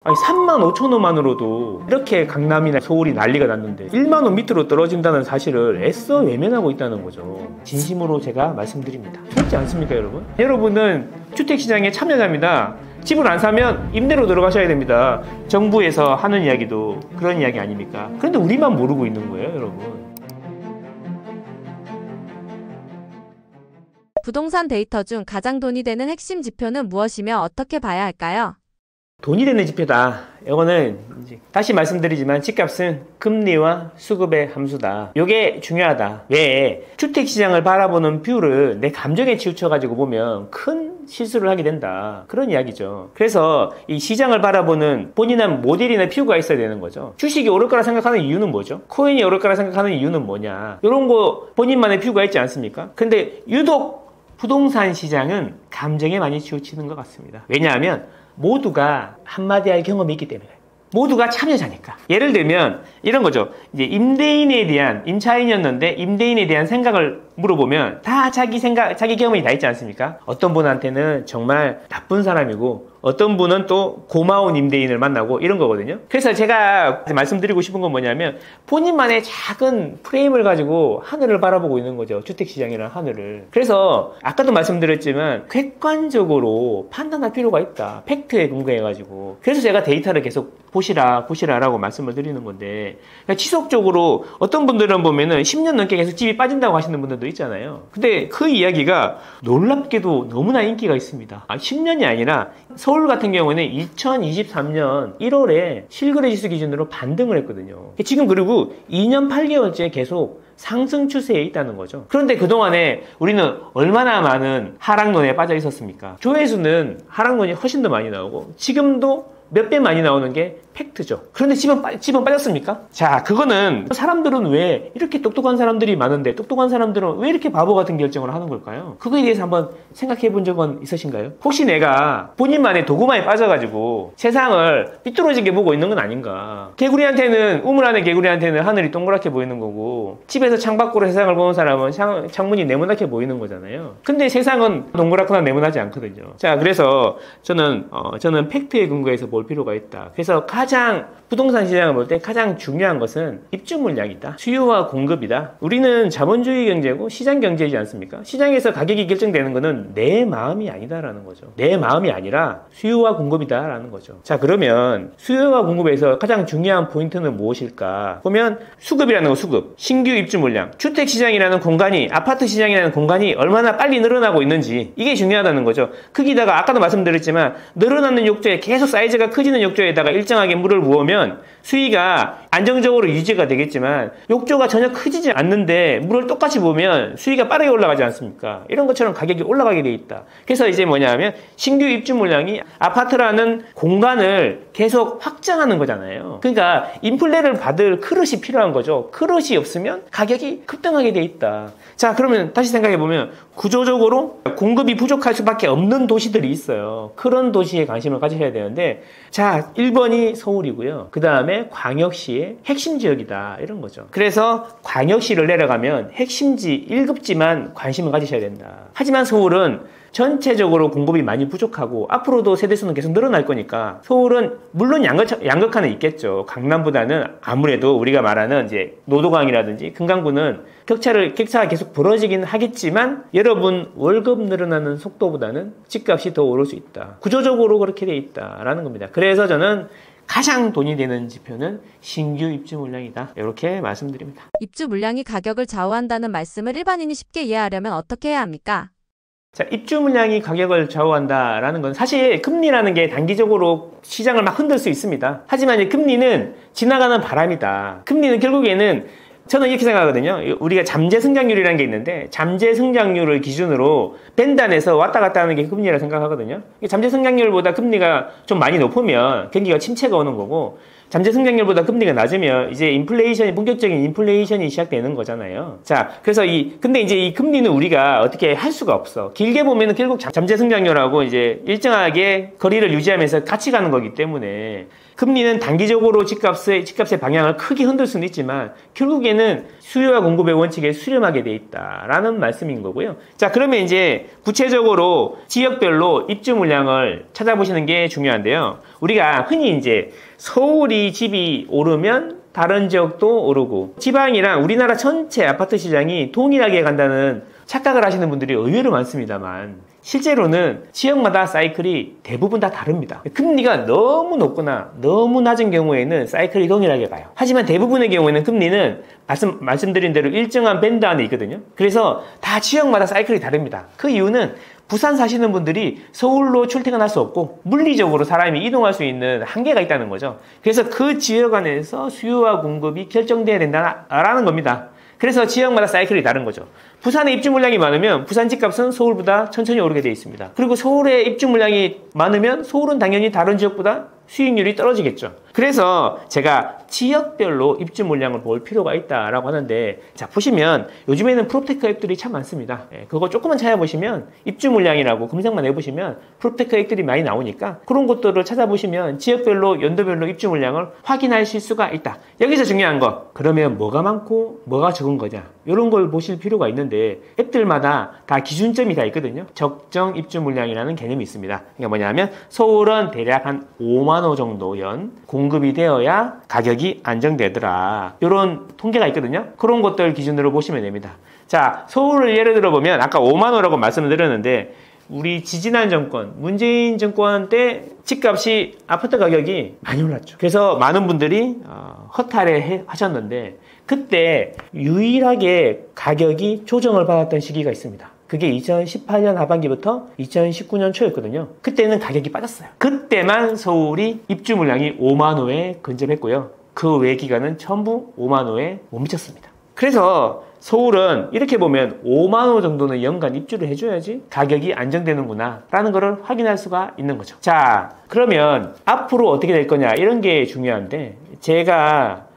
아니 35,000원만으로도 이렇게 강남이나 서울이 난리가 났는데 1만 원 밑으로 떨어진다는 사실을 애써 외면하고 있다는 거죠. 진심으로 제가 말씀드립니다. 그렇지 않습니까, 여러분? 여러분은 주택시장에 참여자입니다. 집을 안 사면 임대로 들어가셔야 됩니다. 정부에서 하는 이야기도 그런 이야기 아닙니까? 그런데 우리만 모르고 있는 거예요, 여러분. 부동산 데이터 중 가장 돈이 되는 핵심 지표는 무엇이며 어떻게 봐야 할까요? 돈이 되는 지표다. 이거는 이제 다시 말씀드리지만 집값은 금리와 수급의 함수다. 이게 중요하다. 왜? 주택시장을 바라보는 뷰를 내 감정에 치우쳐가지고 보면 큰 실수를 하게 된다. 그런 이야기죠. 그래서 이 시장을 바라보는 본인한 모델이나 뷰가 있어야 되는 거죠. 주식이 오를 거라 생각하는 이유는 뭐죠? 코인이 오를 거라 생각하는 이유는 뭐냐? 이런 거 본인만의 뷰가 있지 않습니까? 근데 유독 부동산 시장은 감정에 많이 치우치는 것 같습니다. 왜냐하면 모두가 한마디 할 경험이 있기 때문에. 모두가 참여자니까. 예를 들면 이런 거죠. 이제 임대인에 대한 임차인이었는데 임대인에 대한 생각을 물어보면 다 자기 경험이 다 있지 않습니까? 어떤 분한테는 정말 나쁜 사람이고 어떤 분은 또 고마운 임대인을 만나고 이런 거거든요. 그래서 제가 말씀드리고 싶은 건 뭐냐면 본인만의 작은 프레임을 가지고 하늘을 바라보고 있는 거죠. 주택시장이라는 하늘을. 그래서 아까도 말씀드렸지만 객관적으로 판단할 필요가 있다. 팩트에 근거해가지고. 그래서 제가 데이터를 계속 보시라라고 말씀을 드리는 건데, 그러니까 지속적으로 어떤 분들은 보면은 10년 넘게 계속 집이 빠진다고 하시는 분들도 있잖아요. 근데 그 이야기가 놀랍게도 너무나 인기가 있습니다. 10년이 아니라 서울 같은 경우는 2023년 1월에 실거래 지수 기준으로 반등을 했거든요. 지금 그리고 2년 8개월째 계속 상승 추세에 있다는 거죠. 그런데 그동안에 우리는 얼마나 많은 하락론에 빠져 있었습니까? 조회수는 하락론이 훨씬 더 많이 나오고 지금도 몇 배 많이 나오는 게 팩트죠. 그런데 집은 빠졌습니까? 자, 그거는 사람들은 왜 이렇게 똑똑한 사람들이 많은데 똑똑한 사람들은 왜 이렇게 바보 같은 결정을 하는 걸까요? 그거에 대해서 한번 생각해 본 적은 있으신가요? 혹시 내가 본인만의 도구만에 빠져가지고 세상을 삐뚤어지게 보고 있는 건 아닌가? 개구리한테는, 우물 안에 개구리한테는 하늘이 동그랗게 보이는 거고 집에서 창밖으로 세상을 보는 사람은 창문이 네모나게 보이는 거잖아요. 근데 세상은 동그랗거나 네모나지 않거든요. 자, 그래서 저는 팩트에 근거해서 볼 필요가 있다. 그래서 가장 부동산 시장을 볼 때 가장 중요한 것은 입주 물량이다. 수요와 공급이다. 우리는 자본주의 경제고 시장 경제이지 않습니까? 시장에서 가격이 결정되는 것은 내 마음이 아니다라는 거죠. 내 마음이 아니라 수요와 공급이다라는 거죠. 자, 그러면 수요와 공급에서 가장 중요한 포인트는 무엇일까? 보면 수급이라는 거, 수급. 신규 입주 물량. 주택 시장이라는 공간이, 아파트 시장이라는 공간이 얼마나 빨리 늘어나고 있는지, 이게 중요하다는 거죠. 거기다가 아까도 말씀드렸지만 늘어나는 욕조에 계속 사이즈가 커지는 욕조에다가 일정하게 물을 부으면 수위가 안정적으로 유지가 되겠지만 욕조가 전혀 커지지 않는데 물을 똑같이 부으면 수위가 빠르게 올라가지 않습니까? 이런 것처럼 가격이 올라가게 돼 있다. 그래서 이제 뭐냐면 신규 입주 물량이 아파트라는 공간을 계속 확장하는 거잖아요. 그러니까 인플레를 받을 그릇이 필요한 거죠. 그릇이 없으면 가격이 급등하게 돼 있다. 자, 그러면 다시 생각해 보면 구조적으로 공급이 부족할 수밖에 없는 도시들이 있어요. 그런 도시에 관심을 가지셔야 되는데, 자, 1번이 서울이고요. 그 다음에 광역시의 핵심 지역이다. 이런 거죠. 그래서 광역시를 내려가면 핵심지 1급지만 관심을 가지셔야 된다. 하지만 서울은 전체적으로 공급이 많이 부족하고 앞으로도 세대수는 계속 늘어날 거니까 서울은 물론 양극화는 있겠죠. 강남보다는 아무래도 우리가 말하는 이제 노도강이라든지 금강구는 격차가 계속 벌어지긴 하겠지만 여러분 월급 늘어나는 속도보다는 집값이 더 오를 수 있다. 구조적으로 그렇게 돼 있다라는 겁니다. 그래서 저는 가장 돈이 되는 지표는 신규 입주 물량이다. 이렇게 말씀드립니다. 입주 물량이 가격을 좌우한다는 말씀을 일반인이 쉽게 이해하려면 어떻게 해야 합니까? 자, 입주 물량이 가격을 좌우한다라는 건 사실 금리라는 게 단기적으로 시장을 막 흔들 수 있습니다. 하지만 이 금리는 지나가는 바람이다. 금리는 결국에는 저는 이렇게 생각하거든요. 우리가 잠재 성장률이라는 게 있는데 잠재 성장률을 기준으로 밴드 안에서 왔다 갔다 하는 게 금리라고 생각하거든요. 잠재 성장률보다 금리가 좀 많이 높으면 경기가 침체가 오는 거고 잠재 성장률보다 금리가 낮으면 이제 인플레이션이, 본격적인 인플레이션이 시작되는 거잖아요. 자, 그래서 근데 이제 이 금리는 우리가 어떻게 할 수가 없어. 길게 보면은 결국 잠재 성장률하고 이제 일정하게 거리를 유지하면서 같이 가는 거기 때문에 금리는 단기적으로 집값의 방향을 크게 흔들 수는 있지만 결국에는 수요와 공급의 원칙에 수렴하게 돼 있다라는 말씀인 거고요. 자, 그러면 이제 구체적으로 지역별로 입주 물량을 찾아보시는 게 중요한데요. 우리가 흔히 이제 서울이 집이 오르면 다른 지역도 오르고 지방이랑 우리나라 전체 아파트 시장이 동일하게 간다는 착각을 하시는 분들이 의외로 많습니다만 실제로는 지역마다 사이클이 대부분 다 다릅니다. 금리가 너무 높거나 너무 낮은 경우에는 사이클이 동일하게 가요. 하지만 대부분의 경우에는 금리는 말씀드린 대로 일정한 밴드 안에 있거든요. 그래서 다 지역마다 사이클이 다릅니다. 그 이유는 부산 사시는 분들이 서울로 출퇴근할 수 없고 물리적으로 사람이 이동할 수 있는 한계가 있다는 거죠. 그래서 그 지역 안에서 수요와 공급이 결정돼야 된다라는 겁니다. 그래서 지역마다 사이클이 다른 거죠. 부산에 입주 물량이 많으면 부산 집값은 서울보다 천천히 오르게 되어 있습니다. 그리고 서울에 입주 물량이 많으면 서울은 당연히 다른 지역보다 수익률이 떨어지겠죠. 그래서 제가 지역별로 입주 물량을 볼 필요가 있다라고 하는데, 자, 보시면 요즘에는 프롭테크 앱들이 참 많습니다. 그거 조금만 찾아보시면 입주 물량이라고 검색만 해보시면 프롭테크 앱들이 많이 나오니까 그런 것들을 찾아보시면 지역별로 연도별로 입주 물량을 확인하실 수가 있다. 여기서 중요한 거, 그러면 뭐가 많고 뭐가 적은 거냐, 이런 걸 보실 필요가 있는데 앱들마다 다 기준점이 다 있거든요. 적정 입주 물량이라는 개념이 있습니다. 그러니까 뭐냐면 서울은 대략 한 5만 호 정도 연 공급이 되어야 가격이 안정되더라, 이런 통계가 있거든요. 그런 것들 기준으로 보시면 됩니다. 자, 서울을 예를 들어 보면 아까 5만 호라고 말씀을 드렸는데 우리 지지난 정권, 문재인 정권 때 집값이, 아파트 가격이 많이 올랐죠. 그래서 많은 분들이 허탈해 하셨는데 그때 유일하게 가격이 조정을 받았던 시기가 있습니다. 그게 2018년 하반기부터 2019년 초였거든요. 그때는 가격이 빠졌어요. 그때만 서울이 입주 물량이 5만 호에 근접했고요. 그 외 기간은 전부 5만 호에 못 미쳤습니다. 그래서 서울은 이렇게 보면 5만 호 정도는 연간 입주를 해줘야지 가격이 안정되는구나 라는 것을 확인할 수가 있는 거죠. 자, 그러면 앞으로 어떻게 될 거냐, 이런 게 중요한데, 제가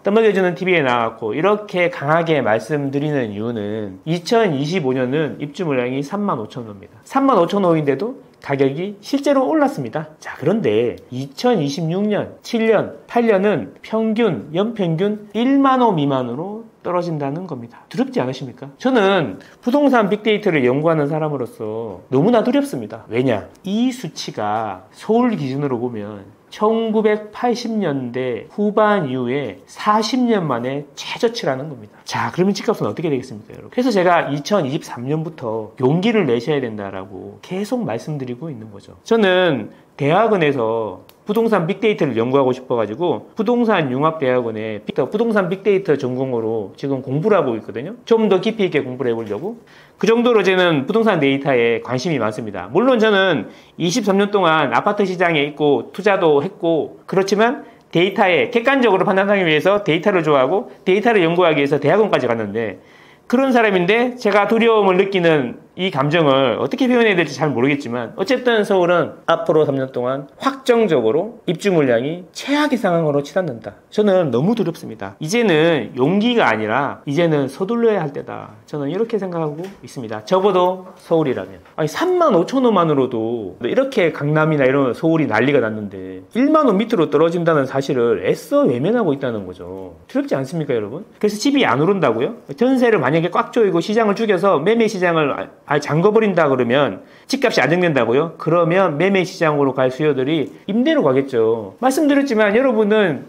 떠먹여주는 TV에 나왔고 이렇게 강하게 말씀드리는 이유는 2025년은 입주 물량이 35,000호입니다. 35,000호인데도 가격이 실제로 올랐습니다. 자, 그런데 2026년, 7년, 8년은 평균, 연평균 1만 호 미만으로 떨어진다는 겁니다. 두렵지 않으십니까? 저는 부동산 빅데이터를 연구하는 사람으로서 너무나 두렵습니다. 왜냐? 이 수치가 서울 기준으로 보면 1980년대 후반 이후에 40년 만에 최저치라는 겁니다. 자, 그러면 집값은 어떻게 되겠습니까, 여러분? 그래서 제가 2023년부터 용기를 내셔야 된다라고 계속 말씀드리고 있는 거죠. 저는 대학원에서 부동산 빅데이터를 연구하고 싶어가지고 부동산 융합대학원에 부동산 빅데이터 전공으로 지금 공부를 하고 있거든요. 좀 더 깊이 있게 공부를 해보려고. 그 정도로 저는 부동산 데이터에 관심이 많습니다. 물론 저는 23년 동안 아파트 시장에 있고 투자도 했고, 그렇지만 데이터에 객관적으로 판단하기 위해서 데이터를 좋아하고 데이터를 연구하기 위해서 대학원까지 갔는데, 그런 사람인데 제가 두려움을 느끼는 이 감정을 어떻게 표현해야 될지 잘 모르겠지만 어쨌든 서울은 앞으로 3년 동안 확정적으로 입주 물량이 최악의 상황으로 치닫는다. 저는 너무 두렵습니다. 이제는 용기가 아니라 이제는 서둘러야 할 때다. 저는 이렇게 생각하고 있습니다. 적어도 서울이라면. 아니 3만 5천 호만으로도 이렇게 강남이나 이런 서울이 난리가 났는데 1만 호 밑으로 떨어진다는 사실을 애써 외면하고 있다는 거죠. 두렵지 않습니까, 여러분? 그래서 집이 안 오른다고요? 전세를 만약에 꽉 조이고 시장을 죽여서 매매 시장을 잠궈버린다 그러면 집값이 안정된다고요? 그러면 매매 시장으로 갈 수요들이 임대로 가겠죠. 말씀드렸지만 여러분은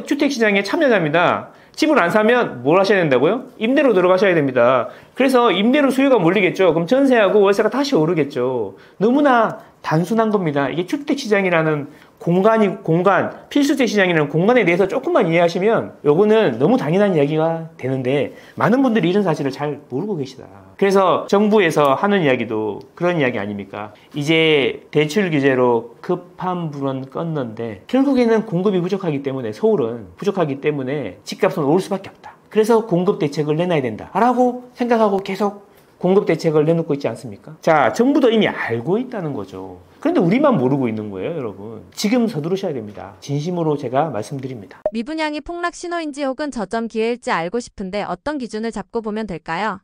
주택시장에 참여자입니다. 집을 안 사면 뭘 하셔야 된다고요? 임대로 들어가셔야 됩니다. 그래서 임대로 수요가 몰리겠죠. 그럼 전세하고 월세가 다시 오르겠죠. 너무나 단순한 겁니다. 이게 주택시장이라는 필수재 시장이라는 공간에 대해서 조금만 이해하시면 요거는 너무 당연한 이야기가 되는데 많은 분들이 이런 사실을 잘 모르고 계시다. 그래서 정부에서 하는 이야기도 그런 이야기 아닙니까? 이제 대출 규제로 급한 불은 껐는데 결국에는 공급이 부족하기 때문에, 서울은 부족하기 때문에 집값은 오를 수밖에 없다. 그래서 공급 대책을 내놔야 된다 라고 생각하고 계속 공급 대책을 내놓고 있지 않습니까? 자, 정부도 이미 알고 있다는 거죠. 그런데 우리만 모르고 있는 거예요, 여러분. 지금 서두르셔야 됩니다. 진심으로 제가 말씀드립니다. 미분양이 폭락 신호인지 혹은 저점 기회일지 알고 싶은데 어떤 기준을 잡고 보면 될까요?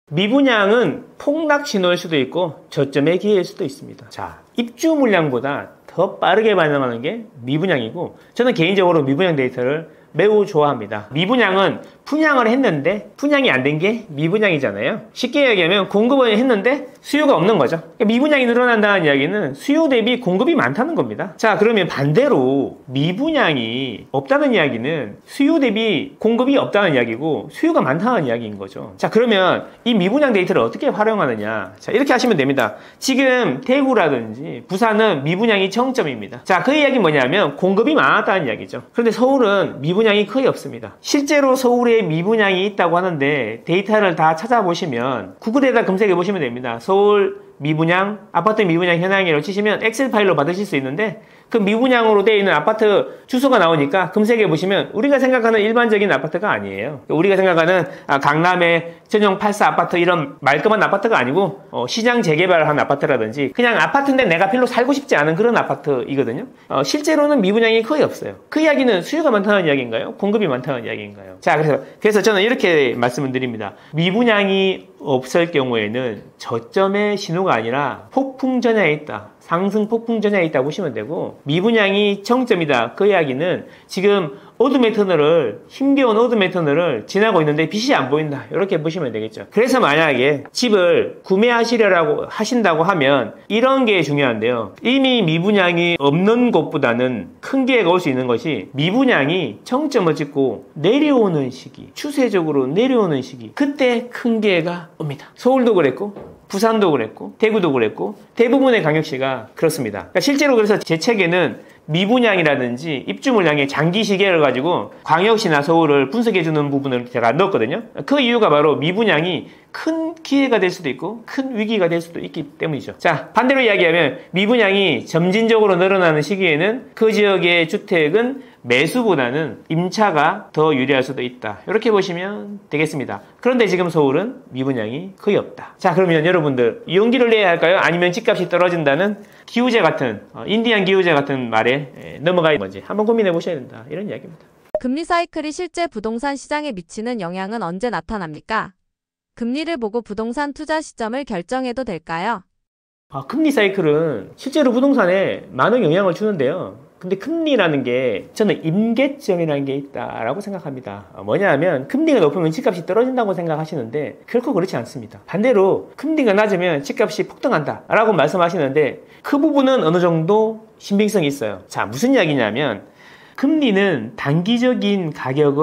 미분양은 폭락 신호일 수도 있고 저점의 기회일 수도 있습니다. 자, 입주 물량보다 더 빠르게 반응하는 게 미분양이고, 저는 개인적으로 미분양 데이터를 매우 좋아합니다. 미분양은 분양을 했는데 분양이 안 된 게 미분양이잖아요. 쉽게 얘기하면 공급을 했는데 수요가 없는 거죠. 그러니까 미분양이 늘어난다는 이야기는 수요 대비 공급이 많다는 겁니다. 자, 그러면 반대로 미분양이 없다는 이야기는 수요 대비 공급이 없다는 이야기고 수요가 많다는 이야기인 거죠. 자, 그러면 이 미분양 데이터를 어떻게 활용하느냐. 자, 이렇게 하시면 됩니다. 지금 대구라든지 부산은 미분양이 정점입니다. 자, 그 이야기는 뭐냐면 공급이 많았다는 이야기죠. 그런데 서울은 미분양이 거의 없습니다. 실제로 서울에 미분양이 있다고 하는데 데이터를 다 찾아보시면 구글에다 검색해 보시면 됩니다. 서울 미분양, 아파트 미분양 현황이라고 치시면 엑셀 파일로 받으실 수 있는데, 그 미분양으로 되어 있는 아파트 주소가 나오니까 검색해 보시면 우리가 생각하는 일반적인 아파트가 아니에요. 우리가 생각하는 강남의 전용 84 아파트 이런 말끔한 아파트가 아니고 시장 재개발한 아파트라든지 그냥 아파트인데 내가 별로 살고 싶지 않은 그런 아파트이거든요. 실제로는 미분양이 거의 없어요. 그 이야기는 수요가 많다는 이야기인가요? 공급이 많다는 이야기인가요? 자, 그래서 저는 이렇게 말씀을 드립니다. 미분양이 없을 경우에는 저점의 신호가 아니라 폭풍 전야에 있다. 상승 폭풍 전야에 있다고 보시면 되고, 미분양이 정점이다. 그 이야기는 지금 어둠의 터널을, 힘겨운 어둠의 터널을 지나고 있는데 빛이 안 보인다. 이렇게 보시면 되겠죠. 그래서 만약에 집을 구매하시려고 하신다고 하면 이런 게 중요한데요. 이미 미분양이 없는 곳보다는 큰 기회가 올 수 있는 것이 미분양이 정점을 찍고 내려오는 시기, 추세적으로 내려오는 시기, 그때 큰 기회가 옵니다. 서울도 그랬고 부산도 그랬고 대구도 그랬고 대부분의 광역시가 그렇습니다. 그러니까 실제로 그래서 제 책에는 미분양이라든지 입주 물량의 장기 시계를 가지고 광역시나 서울을 분석해주는 부분을 제가 넣었거든요. 그 이유가 바로 미분양이 큰 기회가 될 수도 있고 큰 위기가 될 수도 있기 때문이죠. 자, 반대로 이야기하면 미분양이 점진적으로 늘어나는 시기에는 그 지역의 주택은 매수보다는 임차가 더 유리할 수도 있다. 이렇게 보시면 되겠습니다. 그런데 지금 서울은 미분양이 거의 없다. 자, 그러면 여러분들 용기를 내야 할까요? 아니면 집값이 떨어진다는 기우제 같은 인디안 기우제 같은 말에 넘어가야 뭔지 한번 고민해 보셔야 된다. 이런 이야기입니다. 금리 사이클이 실제 부동산 시장에 미치는 영향은 언제 나타납니까? 금리를 보고 부동산 투자 시점을 결정해도 될까요? 금리 사이클은 실제로 부동산에 많은 영향을 주는데요. 근데 금리라는 게 저는 임계점이라는 게 있다라고 생각합니다. 뭐냐 하면 금리가 높으면 집값이 떨어진다고 생각하시는데 결코 그렇지 않습니다. 반대로 금리가 낮으면 집값이 폭등한다 라고 말씀하시는데 그 부분은 어느 정도 신빙성이 있어요. 자, 무슨 이야기냐면 금리는 단기적인 가격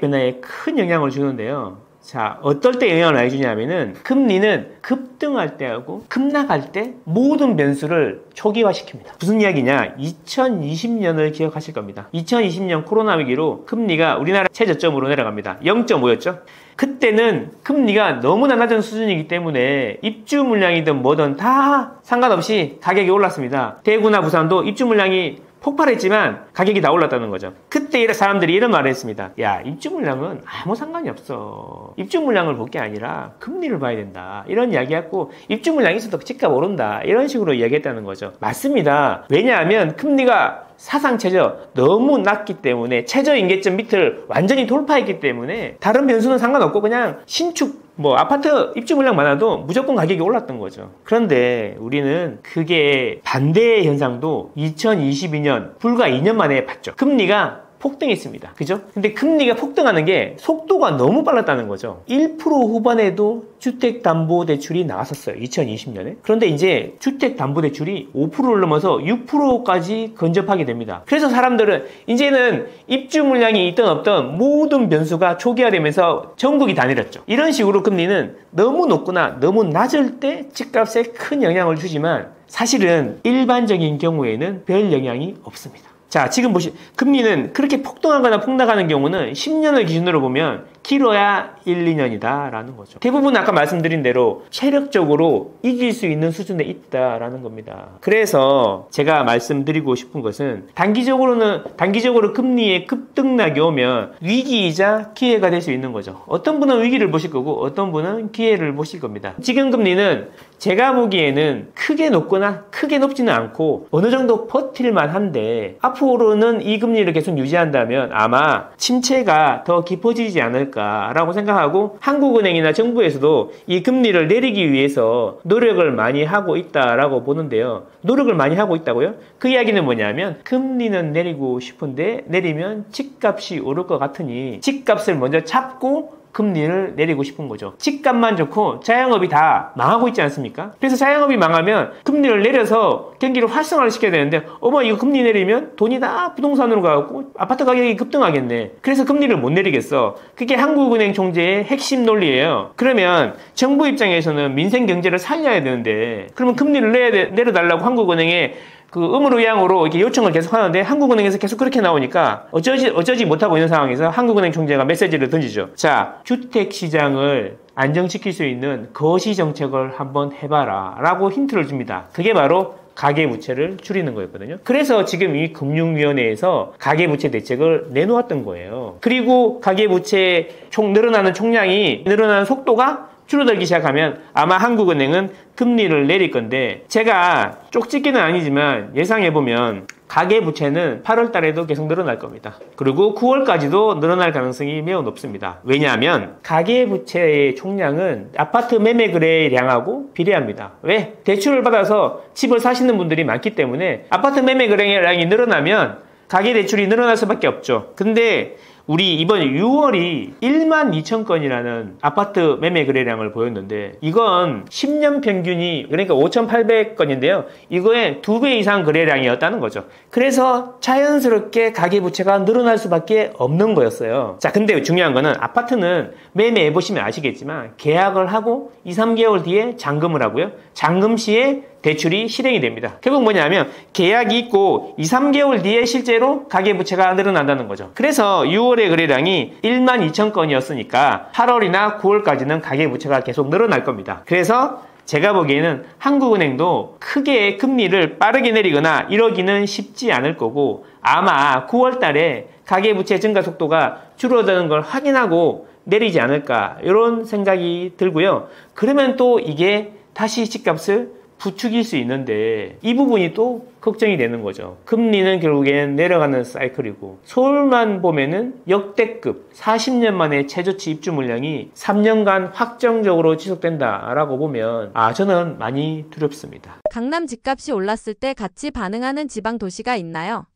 변화에 큰 영향을 주는데요. 자, 어떨 때 영향을 많이 주냐면은 금리는 급등할 때하고 급락할 때 모든 변수를 초기화시킵니다. 무슨 이야기냐? 2020년을 기억하실 겁니다. 2020년 코로나 위기로 금리가 우리나라 최저점으로 내려갑니다. 0.5였죠? 그때는 금리가 너무나 낮은 수준이기 때문에 입주 물량이든 뭐든 다 상관없이 가격이 올랐습니다. 대구나 부산도 입주 물량이 폭발했지만 가격이 다 올랐다는 거죠. 그때 사람들이 이런 말을 했습니다. 야, 입주 물량은 아무 상관이 없어. 입주 물량을 볼 게 아니라 금리를 봐야 된다. 이런 이야기했고 입주 물량이 있어도 집값 오른다. 이런 식으로 이야기했다는 거죠. 맞습니다. 왜냐하면 금리가 사상 최저 너무 낮기 때문에 최저 임계점 밑을 완전히 돌파했기 때문에 다른 변수는 상관없고 그냥 신축 아파트 입주 물량 많아도 무조건 가격이 올랐던 거죠. 그런데 우리는 그게 반대의 현상도 2022년 불과 2년 만에 봤죠. 금리가 폭등했습니다. 그죠? 근데 금리가 폭등하는 게 속도가 너무 빨랐다는 거죠. 1% 후반에도 주택담보대출이 나왔었어요. 2020년에. 그런데 이제 주택담보대출이 5%를 넘어서 6%까지 근접하게 됩니다. 그래서 사람들은 이제는 입주 물량이 있든 없든 모든 변수가 초기화되면서 전국이 다 내렸죠. 이런 식으로 금리는 너무 높거나 너무 낮을 때 집값에 큰 영향을 주지만 사실은 일반적인 경우에는 별 영향이 없습니다. 자, 지금 금리는 그렇게 폭등하거나 폭락하는 경우는 10년을 기준으로 보면 길어야 1, 2년이다 라는 거죠. 대부분 아까 말씀드린 대로 체력적으로 이길 수 있는 수준에 있다라는 겁니다. 그래서 제가 말씀드리고 싶은 것은 단기적으로 금리의 급등락이 오면 위기이자 기회가 될 수 있는 거죠. 어떤 분은 위기를 보실 거고 어떤 분은 기회를 보실 겁니다. 지금 금리는 제가 보기에는 크게 높거나 크게 높지는 않고 어느 정도 버틸만 한데 앞으로는 이 금리를 계속 유지한다면 아마 침체가 더 깊어지지 않을까라고 생각하고 한국은행이나 정부에서도 이 금리를 내리기 위해서 노력을 많이 하고 있다라고 보는데요. 노력을 많이 하고 있다고요? 그 이야기는 뭐냐면 금리는 내리고 싶은데 내리면 집값이 오를 것 같으니 집값을 먼저 잡고 금리를 내리고 싶은 거죠. 집값만 좋고 자영업이 다 망하고 있지 않습니까? 그래서 자영업이 망하면 금리를 내려서 경기를 활성화를 시켜야 되는데 이거 금리 내리면 돈이 다 부동산으로 가고 아파트 가격이 급등하겠네. 그래서 금리를 못 내리겠어. 그게 한국은행 총재의 핵심 논리예요. 그러면 정부 입장에서는 민생 경제를 살려야 되는데 그러면 금리를 내려달라고 한국은행에 의무의양으로 이렇게 요청을 계속 하는데 한국은행에서 계속 그렇게 나오니까 어쩌지 못하고 있는 상황에서 한국은행 총재가 메시지를 던지죠. 자, 주택시장을 안정시킬 수 있는 거시 정책을 한번 해봐라 라고 힌트를 줍니다. 그게 바로 가계부채를 줄이는 거였거든요. 그래서 지금 이 금융위원회에서 가계부채 대책을 내놓았던 거예요. 그리고 가계부채 늘어나는 총량이 늘어나는 속도가 줄어들기 시작하면 아마 한국은행은 금리를 내릴 건데 제가 쪽집게는 아니지만 예상해보면 가계부채는 8월 달에도 계속 늘어날 겁니다. 그리고 9월까지도 늘어날 가능성이 매우 높습니다. 왜냐하면 가계부채의 총량은 아파트 매매 거래량하고 비례합니다. 왜? 대출을 받아서 집을 사시는 분들이 많기 때문에 아파트 매매 거래량이 늘어나면 가계대출이 늘어날 수밖에 없죠. 근데 우리 이번 6월이 1만 2천 건이라는 아파트 매매 거래량을 보였는데 이건 10년 평균이 그러니까 5,800건인데요. 이거의 2배 이상 거래량이었다는 거죠. 그래서 자연스럽게 가계부채가 늘어날 수밖에 없는 거였어요. 자, 근데 중요한 거는 아파트는 매매해보시면 아시겠지만 계약을 하고 2, 3개월 뒤에 잔금을 하고요. 잔금 시에 대출이 실행이 됩니다. 결국 뭐냐면 계약이 있고 2, 3개월 뒤에 실제로 가계부채가 늘어난다는 거죠. 그래서 6월의 거래량이 1만 2천 건이었으니까 8월이나 9월까지는 가계부채가 계속 늘어날 겁니다. 그래서 제가 보기에는 한국은행도 크게 금리를 빠르게 내리거나 이러기는 쉽지 않을 거고 아마 9월 달에 가계부채 증가 속도가 줄어드는 걸 확인하고 내리지 않을까 이런 생각이 들고요. 그러면 또 이게 다시 집값을 부추길 수 있는데 이 부분이 또 걱정이 되는 거죠. 금리는 결국엔 내려가는 사이클이고 서울만 보면은 역대급 40년 만에 최저치 입주 물량이 3년간 확정적으로 지속된다라고 보면 저는 많이 두렵습니다. 강남 집값이 올랐을 때 같이 반응하는 지방 도시가 있나요?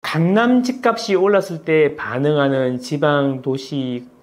강남 집값이 올랐을 때 반응하는 지방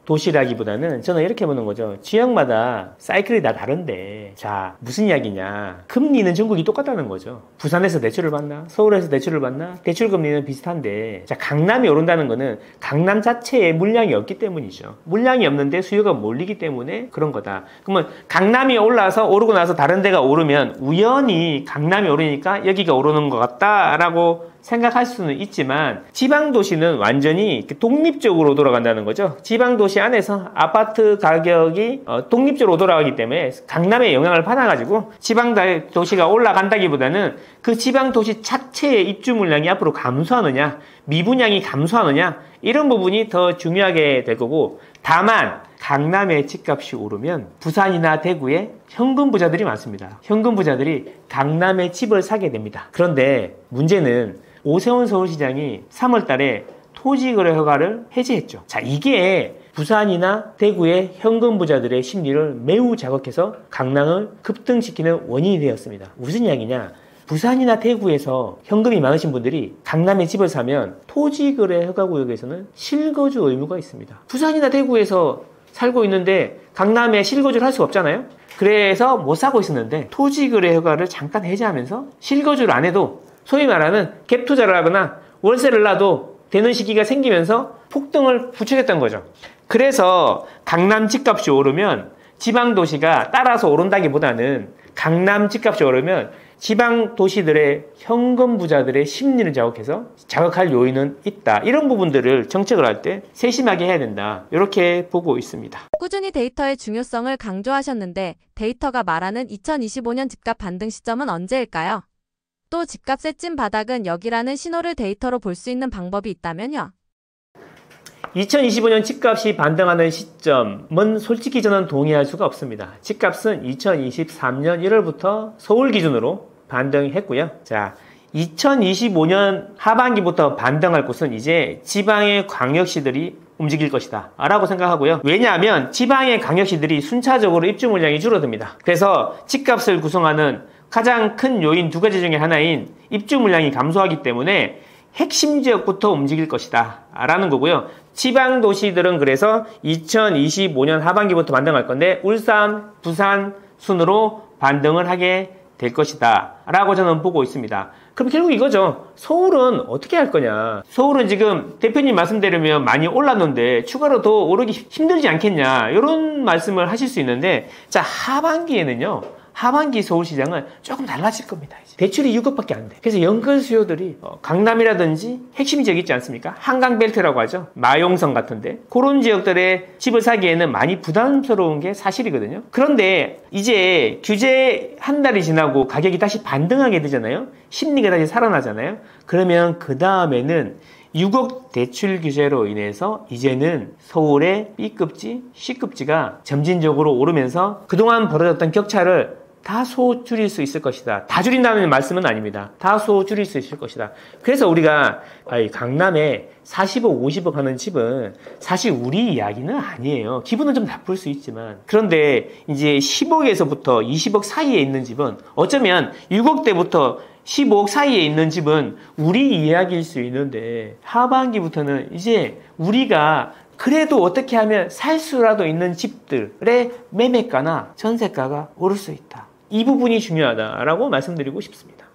도시라기보다는 저는 이렇게 보는 거죠. 지역마다 사이클이 다 다른데 자, 무슨 이야기냐. 금리는 전국이 똑같다는 거죠. 부산에서 대출을 받나? 서울에서 대출을 받나? 대출 금리는 비슷한데 자, 강남이 오른다는 거는 강남 자체에 물량이 없기 때문이죠. 물량이 없는데 수요가 몰리기 때문에 그런 거다. 그러면 강남이 올라서 오르고 나서 다른 데가 오르면 우연히 강남이 오르니까 여기가 오르는 것 같다라고 생각할 수는 있지만 지방도시는 완전히 독립적으로 돌아간다는 거죠. 지방도시 안에서 아파트 가격이 독립적으로 돌아가기 때문에 강남의 영향을 받아가지고 지방도시가 올라간다기보다는 그 지방도시 자체의 입주 물량이 앞으로 감소하느냐 미분양이 감소하느냐 이런 부분이 더 중요하게 될 거고 다만 강남의 집값이 오르면 부산이나 대구에 현금 부자들이 많습니다. 현금 부자들이 강남에 집을 사게 됩니다. 그런데 문제는 오세훈 서울시장이 3월 달에 토지거래 허가를 해제했죠. 자, 이게 부산이나 대구의 현금 부자들의 심리를 매우 자극해서 강남을 급등시키는 원인이 되었습니다. 무슨 이야기냐? 부산이나 대구에서 현금이 많으신 분들이 강남에 집을 사면 토지거래 허가구역에서는 실거주 의무가 있습니다. 부산이나 대구에서 살고 있는데 강남에 실거주를 할 수 없잖아요. 그래서 못 사고 있었는데 토지거래 허가를 잠깐 해제하면서 실거주를 안 해도 소위 말하는 갭 투자를 하거나 월세를 놔도 되는 시기가 생기면서 폭등을 부추겼던 거죠. 그래서 강남 집값이 오르면 지방도시가 따라서 오른다기보다는 강남 집값이 오르면 지방 도시들의 현금 부자들의 심리를 자극할 요인은 있다. 이런 부분들을 정책을 할 때 세심하게 해야 된다. 이렇게 보고 있습니다. 꾸준히 데이터의 중요성을 강조하셨는데 데이터가 말하는 2025년 집값 반등 시점은 언제일까요? 또 집값의 찐 바닥은 여기라는 신호를 데이터로 볼 수 있는 방법이 있다면요? 2025년 집값이 반등하는 시점은 솔직히 저는 동의할 수가 없습니다. 집값은 2023년 1월부터 서울 기준으로 반등했고요. 자, 2025년 하반기부터 반등할 곳은 이제 지방의 광역시들이 움직일 것이다 라고 생각하고요. 왜냐하면 지방의 광역시들이 순차적으로 입주 물량이 줄어듭니다. 그래서 집값을 구성하는 가장 큰 요인 두 가지 중에 하나인 입주 물량이 감소하기 때문에 핵심 지역부터 움직일 것이다 라는 거고요. 지방 도시들은 그래서 2025년 하반기부터 반등할 건데 울산, 부산 순으로 반등을 하게 될 것이다 라고 저는 보고 있습니다. 그럼 결국 이거죠. 서울은 어떻게 할 거냐. 서울은 지금 대표님 말씀대로면 많이 올랐는데 추가로 더 오르기 힘들지 않겠냐 이런 말씀을 하실 수 있는데, 자, 하반기에는요, 하반기 서울시장은 조금 달라질 겁니다. 이제. 대출이 6억밖에 안 돼. 그래서 연끌 수요들이 강남이라든지 핵심 지역 있지 않습니까? 한강벨트라고 하죠. 마용성 같은데 그런 지역들의 집을 사기에는 많이 부담스러운 게 사실이거든요. 그런데 이제 규제 한 달이 지나고 가격이 다시 반등하게 되잖아요. 심리가 다시 살아나잖아요. 그러면 그 다음에는 6억 대출 규제로 인해서 이제는 서울의 B급지, C급지가 점진적으로 오르면서 그동안 벌어졌던 격차를 다소 줄일 수 있을 것이다. 다 줄인다는 말씀은 아닙니다. 다소 줄일 수 있을 것이다. 그래서 우리가 강남에 40억, 50억 하는 집은 사실 우리 이야기는 아니에요. 기분은 좀 나쁠 수 있지만. 그런데 이제 10억에서부터 20억 사이에 있는 집은 어쩌면 6억대부터 15억 사이에 있는 집은 우리 이야기일 수 있는데 하반기부터는 이제 우리가 그래도 어떻게 하면 살 수라도 있는 집들의 매매가나 전세가가 오를 수 있다. 이 부분이 중요하다라고 말씀드리고 싶습니다.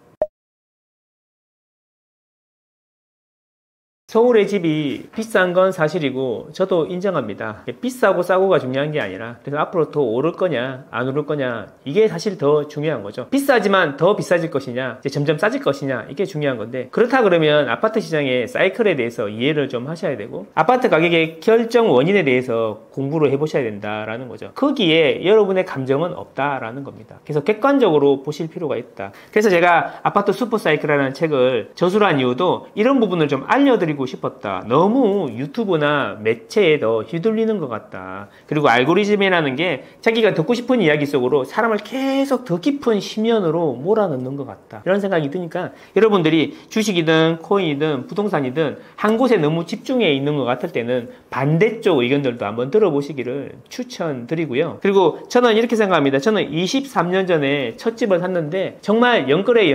서울의 집이 비싼 건 사실이고 저도 인정합니다. 비싸고 싸고가 중요한 게 아니라 그래서 앞으로 더 오를 거냐 안 오를 거냐 이게 사실 더 중요한 거죠. 비싸지만 더 비싸질 것이냐 이제 점점 싸질 것이냐 이게 중요한 건데, 그렇다 그러면 아파트 시장의 사이클에 대해서 이해를 좀 하셔야 되고 아파트 가격의 결정 원인에 대해서 공부를 해보셔야 된다라는 거죠. 거기에 여러분의 감정은 없다라는 겁니다. 그래서 객관적으로 보실 필요가 있다. 그래서 제가 아파트 슈퍼사이클이라는 책을 저술한 이유도 이런 부분을 좀 알려드리고 싶었다. 너무 유튜브나 매체에 더 휘둘리는 것 같다. 그리고 알고리즘이라는 게 자기가 듣고 싶은 이야기 속으로 사람을 계속 더 깊은 심연으로 몰아넣는 것 같다. 이런 생각이 드니까 여러분들이 주식이든 코인이든 부동산이든 한 곳에 너무 집중해 있는 것 같을 때는 반대쪽 의견들도 한번 들어보시기를 추천드리고요. 그리고 저는 이렇게 생각합니다. 저는 23년 전에 첫 집을 샀는데 정말 영끌을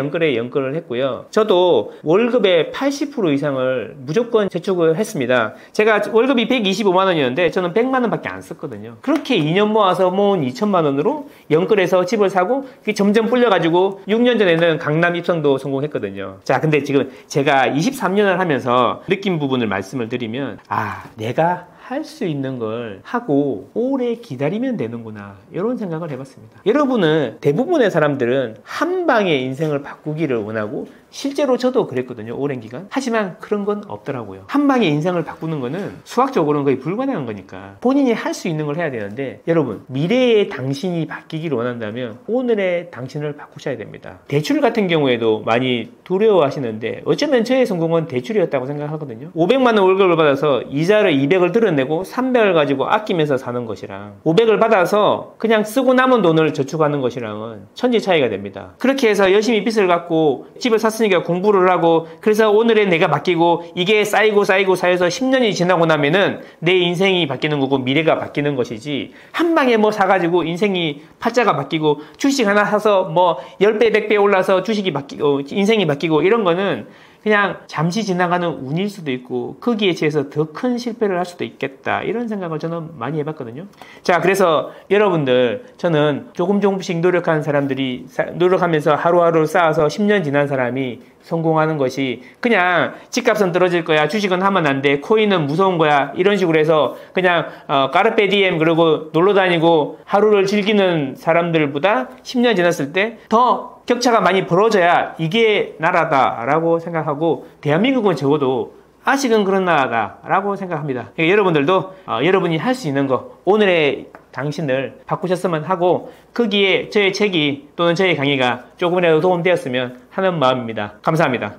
했고요. 저도 월급의 80% 이상을 무조건 저축을 했습니다. 제가 월급이 125만 원이었는데 저는 100만 원밖에 안 썼거든요. 그렇게 2년 모아서 모은 2천만 원으로 영끌해서 집을 사고 그게 점점 불려가지고 6년 전에는 강남 입성도 성공했거든요. 자, 근데 지금 제가 23년을 하면서 느낀 부분을 말씀을 드리면, 내가 할 수 있는 걸 하고 오래 기다리면 되는구나 이런 생각을 해봤습니다. 여러분은 대부분의 사람들은 한 방에 인생을 바꾸기를 원하고 실제로 저도 그랬거든요. 오랜 기간. 하지만 그런 건 없더라고요. 한 방에 인생을 바꾸는 거는 수학적으로는 거의 불가능한 거니까 본인이 할 수 있는 걸 해야 되는데, 여러분 미래의 당신이 바뀌기를 원한다면 오늘의 당신을 바꾸셔야 됩니다. 대출 같은 경우에도 많이 두려워하시는데 어쩌면 저의 성공은 대출이었다고 생각하거든요. 500만 원 월급을 받아서 이자를 200을 들어내고 300을 가지고 아끼면서 사는 것이랑 500을 받아서 그냥 쓰고 남은 돈을 저축하는 것이랑은 천지 차이가 됩니다. 그렇게 해서 열심히 빚을 갚고 집을 샀으니까 공부를 하고 그래서 오늘의 내가 바뀌고 이게 쌓이고 쌓여서 10년이 지나고 나면은 내 인생이 바뀌는 거고 미래가 바뀌는 것이지, 한 방에 뭐 사가지고 인생이 팔자가 바뀌고 주식 하나 사서 뭐 10배 100배 올라서 주식이 바뀌고 인생이 바뀌고 이런 거는 그냥 잠시 지나가는 운일 수도 있고 거기에 비해서 더 큰 실패를 할 수도 있겠다 이런 생각을 저는 많이 해봤거든요. 자, 그래서 여러분들, 저는 조금씩 노력하는 사람들이 노력하면서 하루하루 쌓아서 10년 지난 사람이 성공하는 것이 그냥 집값은 떨어질 거야, 주식은 하면 안 돼, 코인은 무서운 거야, 이런 식으로 해서 그냥 까르페 디엠 그러고 놀러 다니고 하루를 즐기는 사람들보다 10년 지났을 때 더 격차가 많이 벌어져야 이게 나라다라고 생각하고, 대한민국은 적어도 아직은 그런 나라다라고 생각합니다. 그러니까 여러분들도 여러분이 할 수 있는 거, 오늘의 당신을 바꾸셨으면 하고, 거기에 저의 책이 또는 저의 강의가 조금이라도 도움되었으면 하는 마음입니다. 감사합니다.